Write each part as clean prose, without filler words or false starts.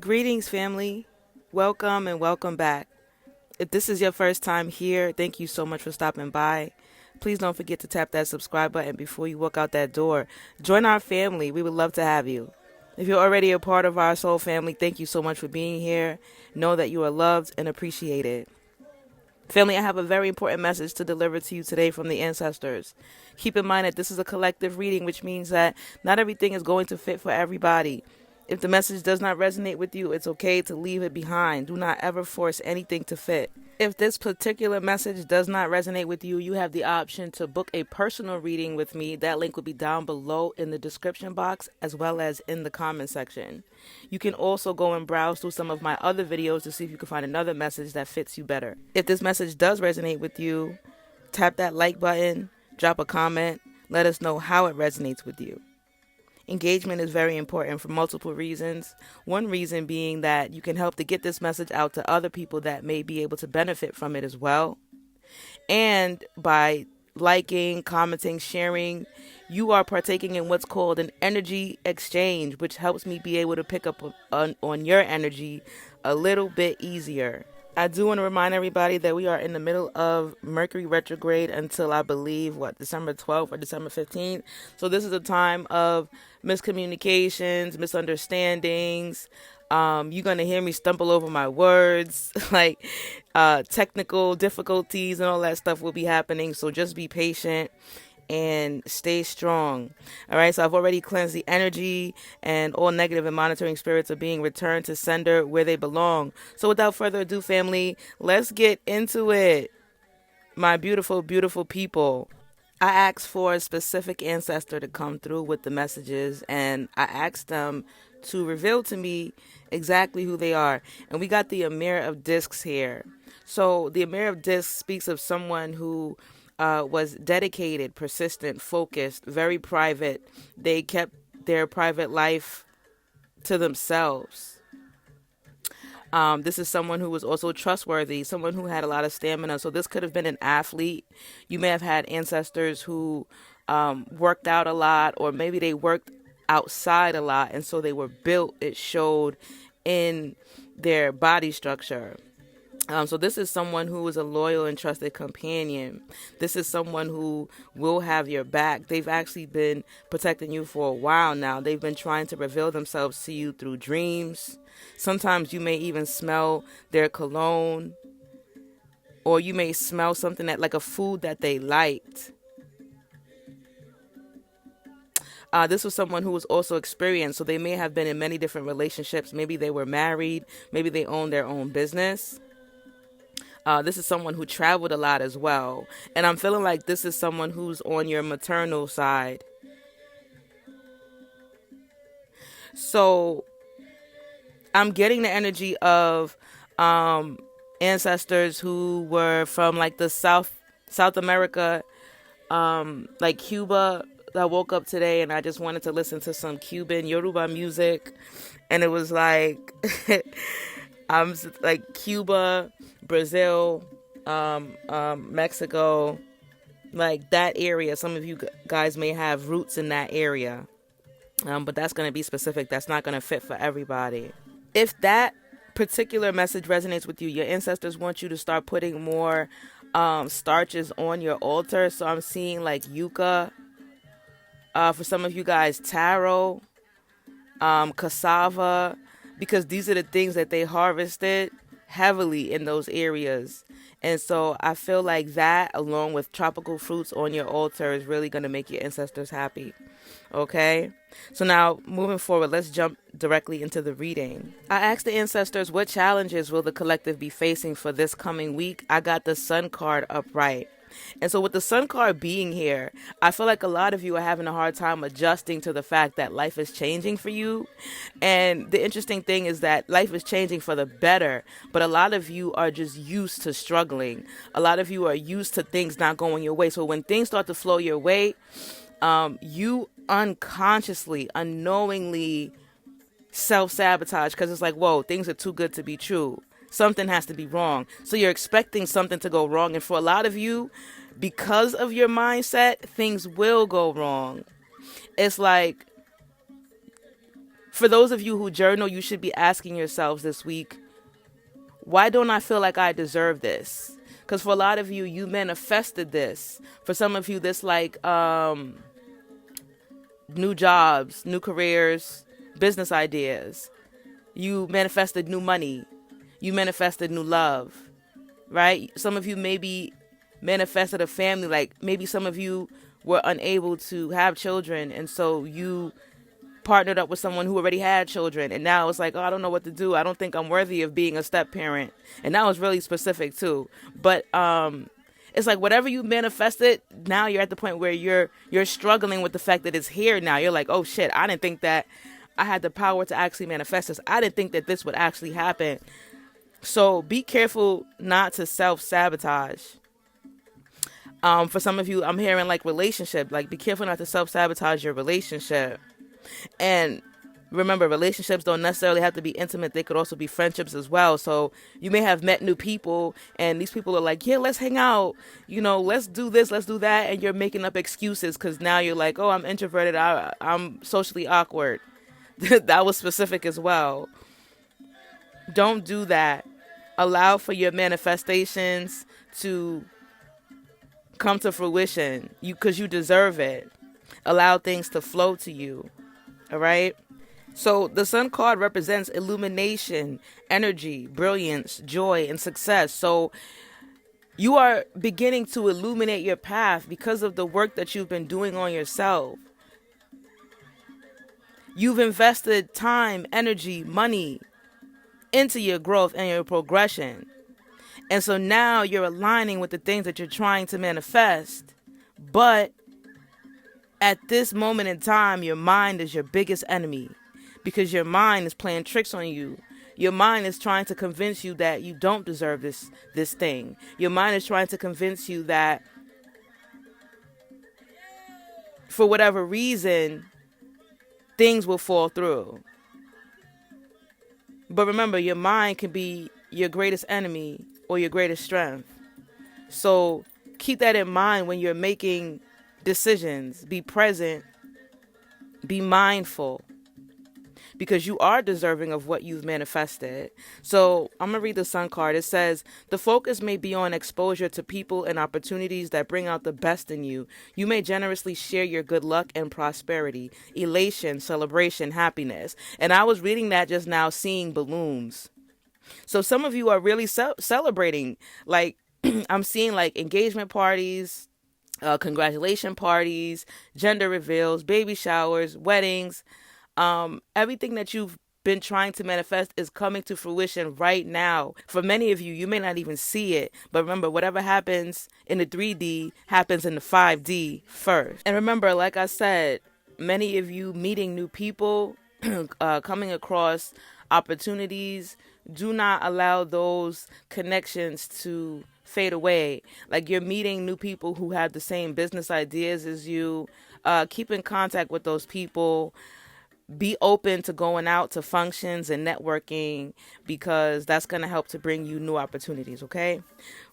Greetings, family. Welcome and welcome back. If this is your first time here, thank you so much for stopping by. Please don't forget to tap that subscribe button before you walk out that door. Join our family. We would love to have you. If you're already a part of our soul family, thank you so much for being here. Know that you are loved and appreciated. Family, I have a very important message to deliver to you today from the ancestors. Keep in mind that this is a collective reading, which means that not everything is going to fit for everybody. If the message does not resonate with you, it's okay to leave it behind. Do not ever force anything to fit. If this particular message does not resonate with you, you have the option to book a personal reading with me. That link will be down below in the description box as well as in the comment section. You can also go and browse through some of my other videos to see if you can find another message that fits you better. If this message does resonate with you, tap that like button, drop a comment, let us know how it resonates with you. Engagement is very important for multiple reasons. One reason being that you can help to get this message out to other people that may be able to benefit from it as well. And by liking, commenting, sharing, you are partaking in what's called an energy exchange, which helps me be able to pick up on your energy a little bit easier. I do want to remind everybody that we are in the middle of Mercury retrograde until I believe, December 12th or December 15th. So this is a time of miscommunications, misunderstandings. You're going to hear me stumble over my words, like technical difficulties and all that stuff will be happening. So just be patient and stay strong. All right, so I've already cleansed the energy, and all negative and monitoring spirits are being returned to sender where they belong. So without further ado, family, let's get into it. My beautiful, beautiful people. I asked for a specific ancestor to come through with the messages, and I asked them to reveal to me exactly who they are. And we got the Amir of Discs here. So the Amir of Discs speaks of someone who was dedicated, persistent, focused, very private. They kept their private life to themselves. This is someone who was also trustworthy, someone who had a lot of stamina. So this could have been an athlete. You may have had ancestors who worked out a lot, or maybe they worked outside a lot, and so they were built. It showed in their body structure. So this is someone who is a loyal and trusted companion. This is someone who will have your back. They've actually been protecting you for a while now. They've been trying to reveal themselves to you through dreams. Sometimes you may even smell their cologne, or you may smell something that, like a food that they liked. This was someone who was also experienced. So they may have been in many different relationships. Maybe they were married. Maybe they owned their own business. This is someone who traveled a lot as well. And I'm feeling like this is someone who's on your maternal side. So I'm getting the energy of ancestors who were from like the South America, like Cuba. I woke up today and I just wanted to listen to some Cuban Yoruba music. And it was like, I'm like Cuba, Brazil, Mexico, like that area. Some of you guys may have roots in that area, but that's going to be specific. That's not going to fit for everybody. If that particular message resonates with you, your ancestors want you to start putting more starches on your altar. So I'm seeing like yucca, for some of you guys, taro, cassava, because these are the things that they harvested heavily in those areas. And so I feel like that, along with tropical fruits on your altar, is really going to make your ancestors happy. Okay? So now, moving forward, let's jump directly into the reading. I asked the ancestors, what challenges will the collective be facing for this coming week? I got the Sun card upright. And so with the Sun card being here, I feel like a lot of you are having a hard time adjusting to the fact that life is changing for you. And the interesting thing is that life is changing for the better, but a lot of you are just used to struggling. A lot of you are used to things not going your way. So when things start to flow your way, you unconsciously, unknowingly self-sabotage, because it's like, whoa, things are too good to be true. Something has to be wrong. So you're expecting something to go wrong. And for a lot of you, because of your mindset, things will go wrong. It's like For those of you who journal, you should be asking yourselves this week, why don't I feel like I deserve this? Because for a lot of you, you manifested this. For some of you, this like new jobs, new careers, business ideas. You manifested new money. You manifested new love, right? Some of you maybe manifested a family. Like maybe some of you were unable to have children, and so you partnered up with someone who already had children, and now it's like, oh, I don't know what to do. I don't think I'm worthy of being a step parent. And that was really specific too. But it's like whatever you manifested, now you're at the point where you're struggling with the fact that it's here now. You're like, oh shit, I didn't think that I had the power to actually manifest this. I didn't think that this would actually happen. So be careful not to self-sabotage. For some of you, I'm hearing like relationship, like be careful not to self-sabotage your relationship. And remember, relationships don't necessarily have to be intimate. They could also be friendships as well. So you may have met new people and these people are like, yeah, let's hang out. You know, let's do this, let's do that. And you're making up excuses because now you're like, oh, I'm introverted. I'm socially awkward. That was specific as well. Don't do that. Allow for your manifestations to come to fruition, because you deserve it. Allow things to flow to you. All right. So the sun card represents illumination, energy, brilliance, joy, and success. So you are beginning to illuminate your path because of the work that you've been doing on yourself. You've invested time, energy, money into your growth and your progression. And so now you're aligning with the things that you're trying to manifest. But at this moment in time, your mind is your biggest enemy, because your mind is playing tricks on you. Your mind is trying to convince you that you don't deserve this thing. Your mind is trying to convince you that for whatever reason, things will fall through. But remember, your mind can be your greatest enemy or your greatest strength. So keep that in mind when you're making decisions. Be present. Be mindful. Because you are deserving of what you've manifested. So I'm going to read the sun card. It says, the focus may be on exposure to people and opportunities that bring out the best in you. You may generously share your good luck and prosperity, elation, celebration, happiness. And I was reading that just now, seeing balloons. So some of you are really celebrating. Like I'm seeing like engagement parties, congratulation parties, gender reveals, baby showers, weddings. Everything that you've been trying to manifest is coming to fruition right now. For many of you, you may not even see it. But remember, whatever happens in the 3D happens in the 5D first. And remember, like I said, many of you meeting new people, coming across opportunities, do not allow those connections to fade away. Like you're meeting new people who have the same business ideas as you. Keep in contact with those people. Be open to going out to functions and networking, because that's going to help to bring you new opportunities, okay?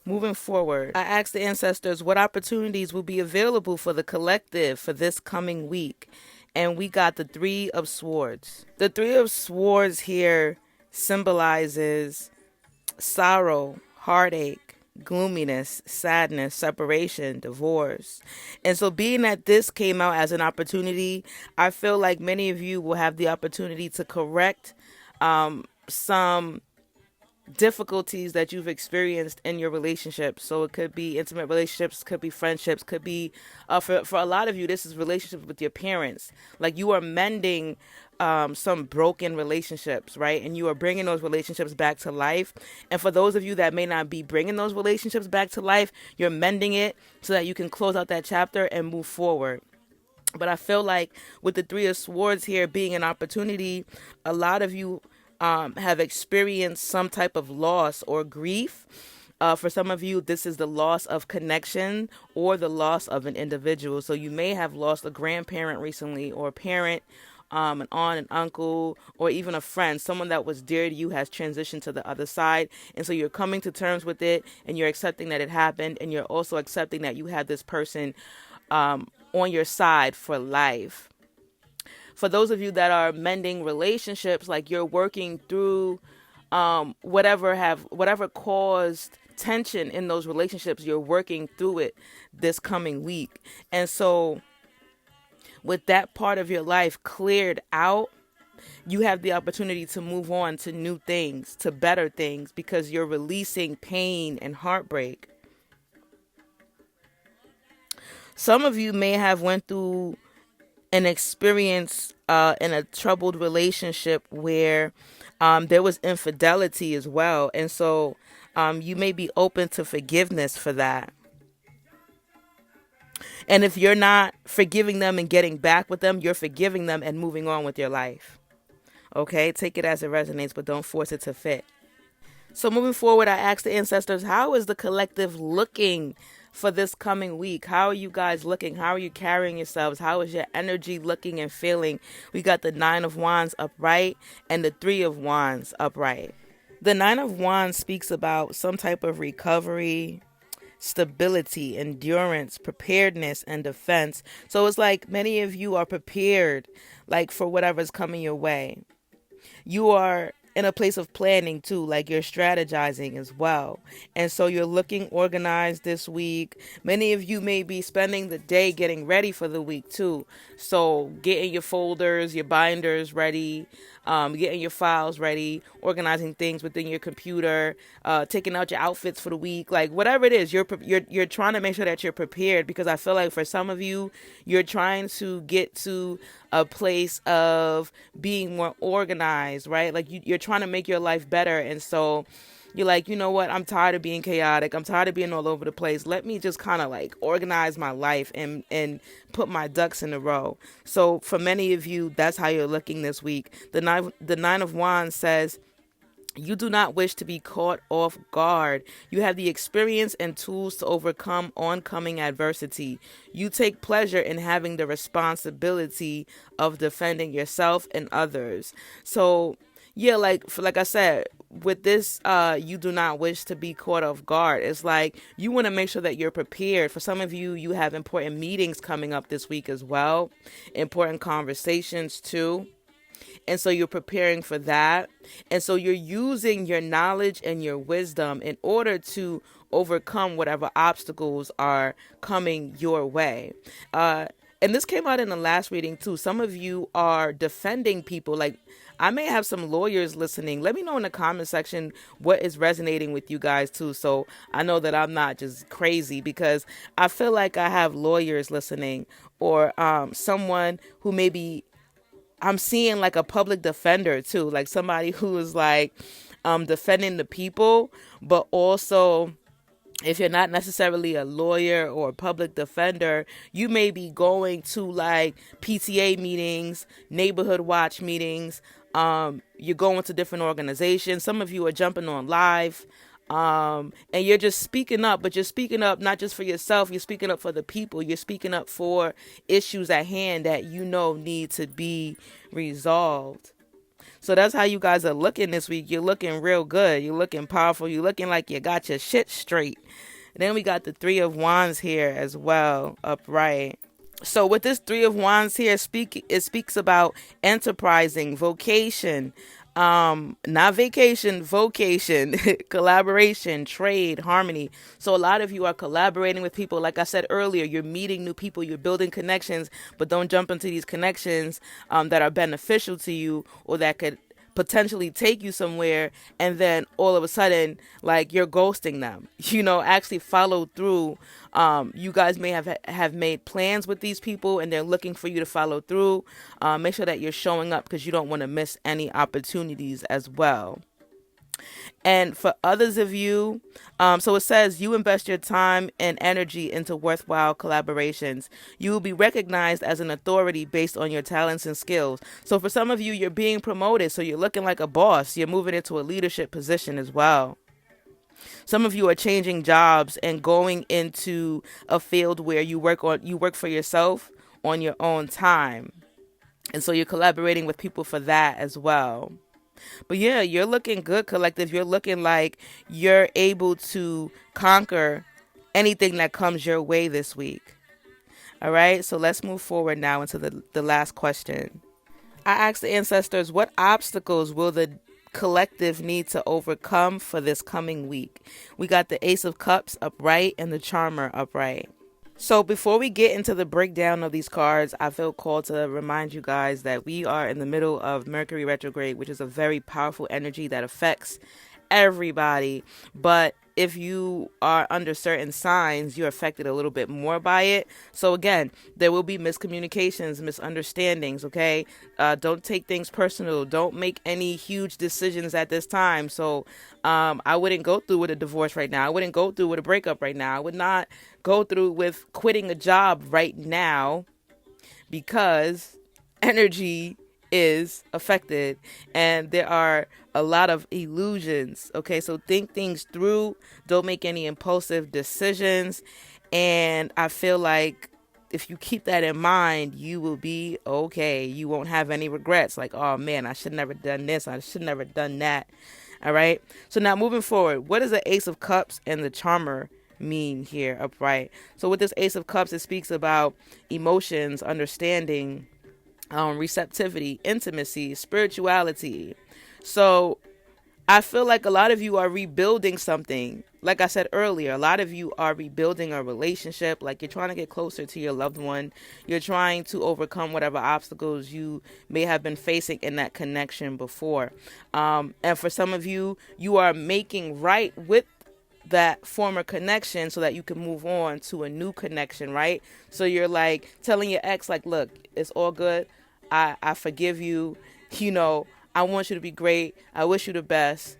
Moving forward, I asked the ancestors what opportunities will be available for the collective for this coming week. And we got the 3 of Swords. The 3 of Swords here symbolizes sorrow, heartache, gloominess, sadness, separation, divorce. And so being that this came out as an opportunity, I feel like many of you will have the opportunity to correct some difficulties that you've experienced in your relationships. So it could be intimate relationships, could be friendships, could be for a lot of you, this is relationships with your parents. Like you are mending some broken relationships, right? And you are bringing those relationships back to life. And for those of you that may not be bringing those relationships back to life, you're mending it so that you can close out that chapter and move forward. But I feel like with the 3 of Swords here being an opportunity, a lot of you have experienced some type of loss or grief. For some of you, this is the loss of connection or the loss of an individual. So you may have lost a grandparent recently, or a parent, an aunt, an uncle, or even a friend. Someone that was dear to you has transitioned to the other side. And so you're coming to terms with it, and you're accepting that it happened. And you're also accepting that you have this person on your side for life. For those of you that are mending relationships, like you're working through whatever caused tension in those relationships, you're working through it this coming week. And so with that part of your life cleared out, you have the opportunity to move on to new things, to better things, because you're releasing pain and heartbreak. Some of you may have went through an experience in a troubled relationship where there was infidelity as well. And so you may be open to forgiveness for that. And if you're not forgiving them and getting back with them, you're forgiving them and moving on with your life. Okay, take it as it resonates, but don't force it to fit. So moving forward, I asked the ancestors, how is the collective looking for this coming week? How are you guys looking? How are you carrying yourselves? How is your energy looking and feeling? We got the 9 of Wands upright and the 3 of Wands upright. The 9 of Wands speaks about some type of recovery, stability, endurance, preparedness, and defense. So it's like many of you are prepared, like for whatever's coming your way. You are in a place of planning too, like you're strategizing as well. And so you're looking organized this week. Many of you may be spending the day getting ready for the week too. So getting your folders, your binders ready, getting your files ready, organizing things within your computer, taking out your outfits for the week, like whatever it is, you're trying to make sure that you're prepared, because I feel like for some of you, you're trying to get to a place of being more organized, right? Like you're trying to make your life better. And so you're like, you know what? I'm tired of being chaotic. I'm tired of being all over the place. Let me just kind of like organize my life and put my ducks in a row. So for many of you, that's how you're looking this week. The nine of Wands says, you do not wish to be caught off guard. You have the experience and tools to overcome oncoming adversity. You take pleasure in having the responsibility of defending yourself and others. So yeah, like I said, with this, you do not wish to be caught off guard. It's like you want to make sure that you're prepared. For some of you, you have important meetings coming up this week as well, important conversations too. And so you're preparing for that. And so you're using your knowledge and your wisdom in order to overcome whatever obstacles are coming your way. And this came out in the last reading too. Some of you are defending people. Like I may have some lawyers listening. Let me know in the comment section what is resonating with you guys too. So I know that I'm not just crazy, because I feel like I have lawyers listening, or someone who maybe I'm seeing like a public defender too, like somebody who is like defending the people, but also if you're not necessarily a lawyer or a public defender, you may be going to like PTA meetings, neighborhood watch meetings. You're going to different organizations. Some of you are jumping on live. And you're just speaking up, but you're speaking up not just for yourself, you're speaking up for the people, you're speaking up for issues at hand that you know need to be resolved. So that's how you guys are looking this week. You're looking real good. You're looking powerful. You're looking like you got your shit straight. And then we got the 3 of Wands here as well, upright. So with this 3 of Wands here, it speaks about enterprising, vocation, not vacation, vocation, collaboration, trade, harmony. So a lot of you are collaborating with people. Like I said earlier, you're meeting new people, you're building connections, but don't jump into these connections that are beneficial to you or that could potentially take you somewhere, and then all of a sudden like you're ghosting them. Actually follow through. You guys may have made plans with these people and they're looking for you to follow through. Make sure that you're showing up, because you don't want to miss any opportunities as well. And for others of you, so it says you invest your time and energy into worthwhile collaborations. You will be recognized as an authority based on your talents and skills. So for some of you, you're being promoted, so you're looking like a boss. You're moving into a leadership position as well. Some of you are changing jobs and going into a field where you work for yourself on your own time. And so you're collaborating with people for that as well. But yeah, you're looking good, collective. You're looking like you're able to conquer anything that comes your way this week. All right, so let's move forward now into the last question. I asked the ancestors, what obstacles will the collective need to overcome for this coming week? We got the Ace of Cups upright and the Charmer upright. So before we get into the breakdown of these cards, I feel called to remind you guys that we are in the middle of Mercury retrograde, which is a very powerful energy that affects everybody. But if you are under certain signs, you're affected a little bit more by it. So again, there will be miscommunications, misunderstandings, okay? Don't take things personal. Don't make any huge decisions at this time. So I wouldn't go through with a divorce right now. I wouldn't go through with a breakup right now. I would not go through with quitting a job right now because energy is affected and there are a lot of illusions. Okay, so think things through. Don't make any impulsive decisions. And I feel like if you keep that in mind, you will be okay. You won't have any regrets like, oh man, I should never done this. I should never done that. All right. So now moving forward, what does the Ace of Cups and the Charmer mean here upright? So with this Ace of Cups, it speaks about emotions, understanding, receptivity, intimacy, spirituality. So I feel like a lot of you are rebuilding something. Like I said earlier, a lot of you are rebuilding a relationship. Like you're trying to get closer to your loved one. You're trying to overcome whatever obstacles you may have been facing in that connection before. And for some of you, you are making right with that former connection so that you can move on to a new connection, right? So you're like telling your ex, like, look, it's all good. I forgive you. You know, I want you to be great. I wish you the best.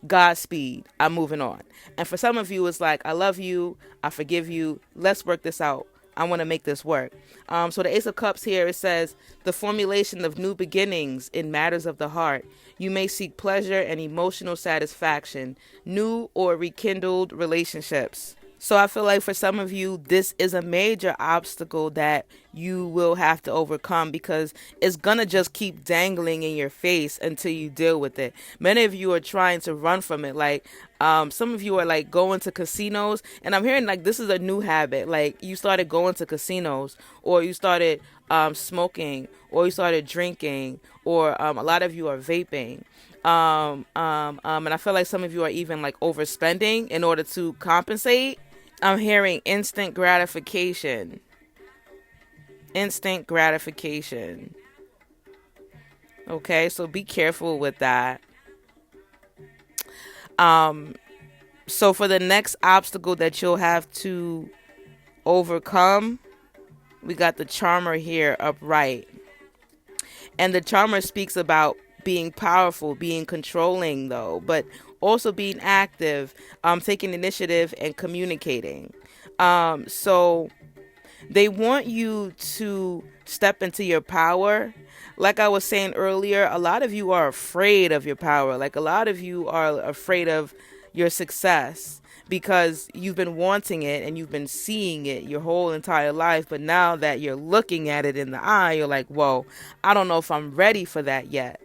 Godspeed. I'm moving on. And for some of you, it's like, I love you. I forgive you. Let's work this out. I want to make this work. So the Ace of Cups here, it says the formulation of new beginnings in matters of the heart. You may seek pleasure and emotional satisfaction, new or rekindled relationships. So I feel like for some of you, this is a major obstacle that you will have to overcome because it's going to just keep dangling in your face until you deal with it. Many of you are trying to run from it. Like some of you are like going to casinos, and I'm hearing like this is a new habit. Like you started going to casinos, or you started smoking, or you started drinking, or a lot of you are vaping. And I feel like some of you are even like overspending in order to compensate. I'm hearing instant gratification. Instant gratification. Okay, so be careful with that. So for the next obstacle that you'll have to overcome, we got the Charmer here upright. And the Charmer speaks about being powerful, being controlling though, but also being active, taking initiative and communicating. So they want you to step into your power. Like I was saying earlier, a lot of you are afraid of your power. Like a lot of you are afraid of your success because you've been wanting it and you've been seeing it your whole entire life. But now that you're looking at it in the eye, you're like, whoa, I don't know if I'm ready for that yet.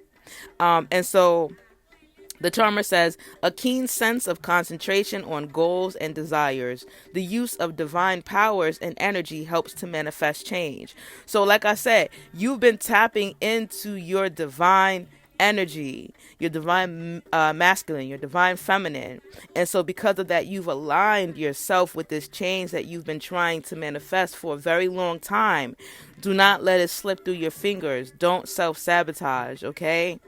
And so the Charmer says, a keen sense of concentration on goals and desires. The use of divine powers and energy helps to manifest change. So like I said, you've been tapping into your divine energy, your divine masculine, your divine feminine. And so because of that, you've aligned yourself with this change that you've been trying to manifest for a very long time. Do not let it slip through your fingers. Don't self-sabotage, okay?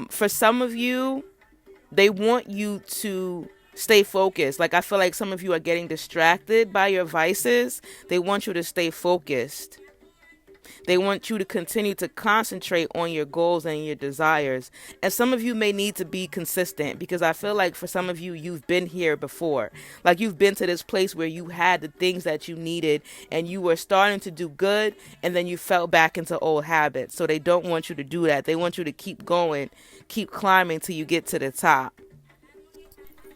For some of you, they want you to stay focused. Like I feel like some of you are getting distracted by your vices. They want you to stay focused. They want you to continue to concentrate on your goals and your desires. And some of you may need to be consistent because I feel like for some of you, you've been here before. Like you've been to this place where you had the things that you needed and you were starting to do good and then you fell back into old habits. So they don't want you to do that. They want you to keep going, keep climbing till you get to the top.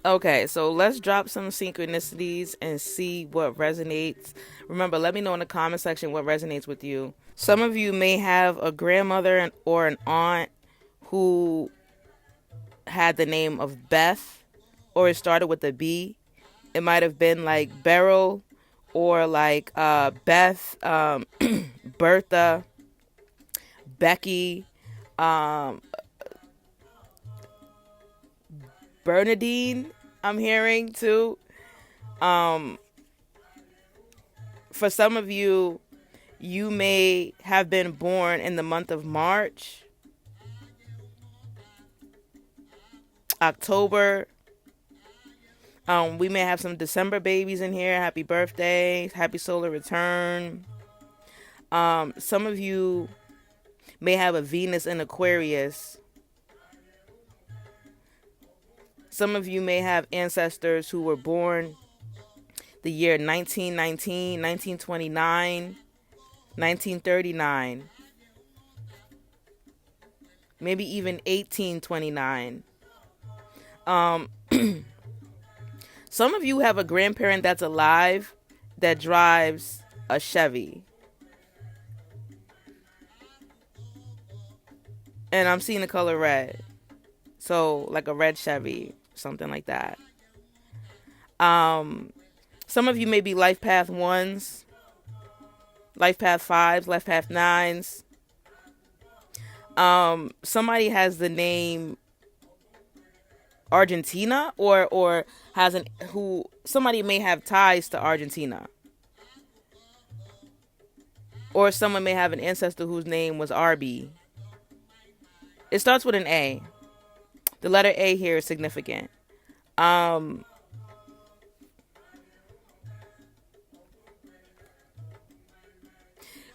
Okay, so let's drop some synchronicities and see what resonates. Remember, let me know in the comment section what resonates with you. Some of you may have a grandmother or an aunt who had the name of Beth, or it started with a B. It might have been like Beryl or like Beth, Bertha. Becky, um, Bernadine, I'm hearing too. Um, for some of you, you may have been born in the month of March, October. We may have some December babies in here. Happy birthday. Happy solar return. Some of you may have a Venus in Aquarius. Some of you may have ancestors who were born the year 1919, 1929, 1939, maybe even 1829. Some of you have a grandparent that's alive that drives a Chevy. And I'm seeing the color red. So like a red Chevy, something like that. Some of you may be life path 1s, life path 5s, life path 9s. Somebody has the name Argentina, or has somebody may have ties to Argentina, or someone may have an ancestor whose name was Arby. It starts with an A. The letter A here is significant.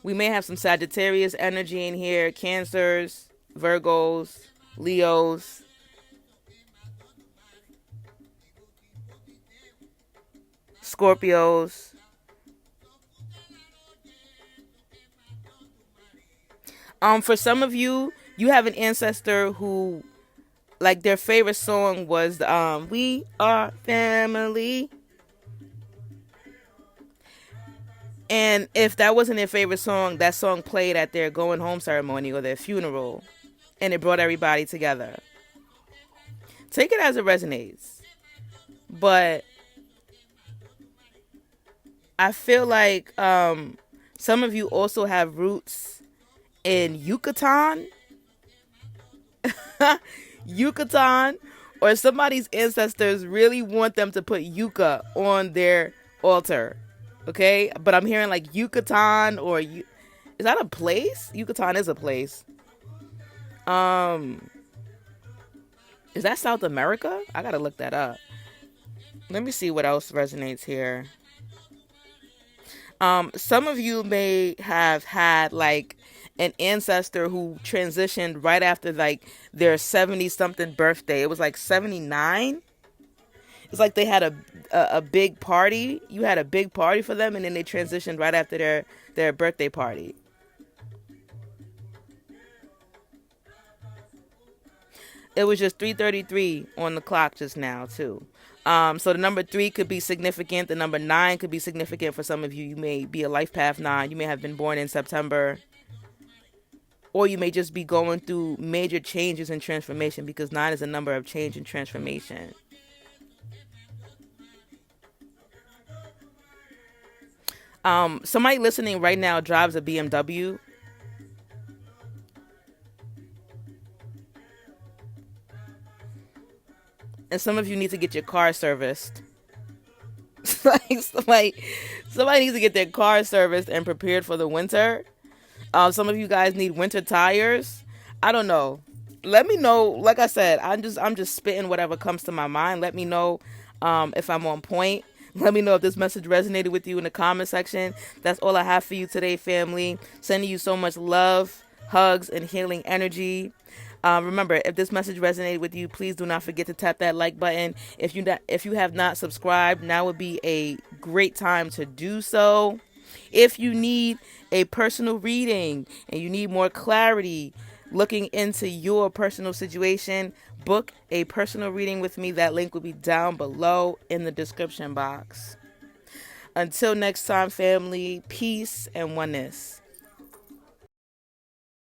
We may have some Sagittarius energy in here, Cancers, Virgos, Leos. Scorpios. For some of you, you have an ancestor who, like, their favorite song was "We Are Family." And if that wasn't their favorite song, that song played at their going home ceremony or their funeral, and it brought everybody together. Take it as it resonates. But I feel like some of you also have roots in Yucatan. Yucatan, or somebody's ancestors really want them to put yucca on their altar. Okay? But I'm hearing like Yucatan, is that a place? Yucatan is a place. Is that South America? I gotta look that up. Let me see what else resonates here. Some of you may have had like an ancestor who transitioned right after like their 70-something birthday. It was like 79. It's like they had a big party. You had a big party for them, and then they transitioned right after their birthday party. It was just 3:33 on the clock just now too. So the number 3 could be significant. The number 9 could be significant for some of you. You may be a life path 9. You may have been born in September. Or you may just be going through major changes and transformation, because 9 is a number of change and transformation. Somebody listening right now drives a BMW. And some of you need to get your car serviced. Like somebody needs to get their car serviced and prepared for the winter. Some of you guys need winter tires. I don't know. Let me know. Like I said, I'm just spitting whatever comes to my mind. Let me know if I'm on point. Let me know if this message resonated with you in the comment section. That's all I have for you today, family. Sending you so much love, hugs, and healing energy. Remember, if this message resonated with you, please do not forget to tap that like button. If you have not subscribed, now would be a great time to do so. If you need a personal reading and you need more clarity looking into your personal situation, book a personal reading with me. That link will be down below in the description box. Until next time, family, peace and oneness.